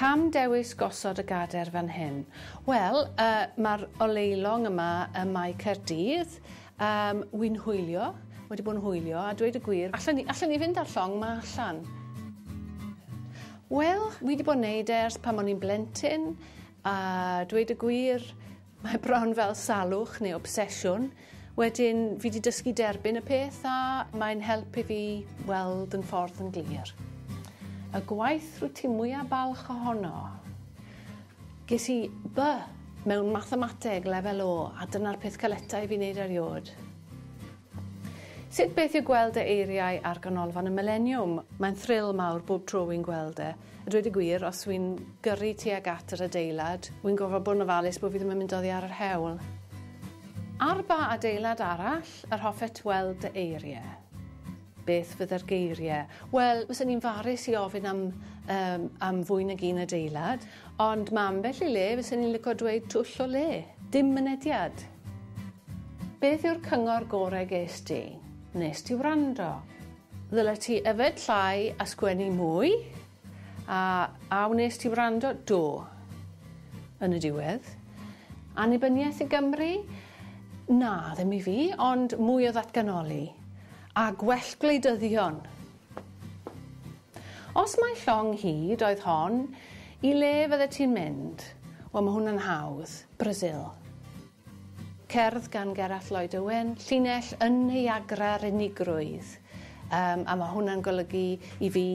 Pam dewis gosod y Gadair fan hyn? Wel, mae'r oleilong yma ym Mae Caerdydd. Wy'n hwylio, wedi bod yn hwylio, a dweud y gwir, allan ni fynd ar llong, mae allan. Wel, wedi bod yn neud ers pam o'n i'n blentyn, a dweud y gwir, mae bron fel salwch neu obsesiwn. Wedyn, fi wedi dysgu derbyn y peth a mae'n helpu fi weld yn ffordd yn glir. Y gwaith rwyt ti mwyaf balch ohono. Ges i B mewn mathemateg lefel O a dyna'r peth caletau fi'n neud eriod. Sut beth yw gweld y eiriau ar ganolfan y millennium? Mae'n thrill mawr bob tro wy'n gweld e. A dweud y gwir, os wy'n gyrru tuag at yr adeilad, wy'n gofod bod yn ofalus bod fi ddim yn mynd oddi ar yr hewl. Ar ba adeilad arall, yr hoffet weld y eiriau? Beth fydda'r geiriau? Wel, fysa ni'n farus i ofyn am fwy nag un adeilad, ond mae ambell i le fysa ni'n licio dweud twll o le, dim mynediad. Beth yw'r cyngor gorau ges ti? Nes ti wrando? Ddyle ti yfed llai a sgwennu mwy? A wnes ti wrando? Do. Yn y diwedd. Annibyniaeth i Gymru? Na, ddim i fi, ond mwy o ddatganoli. A gwell gwleidyddion. Os mae llong hyd oedd hon, i le fydde ti'n mynd? Wel, mae hwnna'n hawdd. Brasil. Cerdd gan Gerallt Lloyd Owen, llinell yn Niagara'r unigrwydd. A mae hwnna'n golygu i fi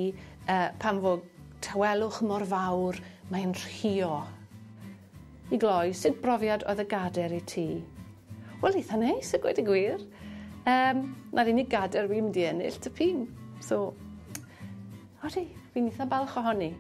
pan fod tawelwch mor fawr, mae'n rhio. I gloi, sut brofiad oedd y Gadair i ti? Wel, eitha neis, y gweud y gwir. Na'r unig Gadair fi'n mynd i ennill, ty pîn. So, odi, fi'n eitha balch ohoni.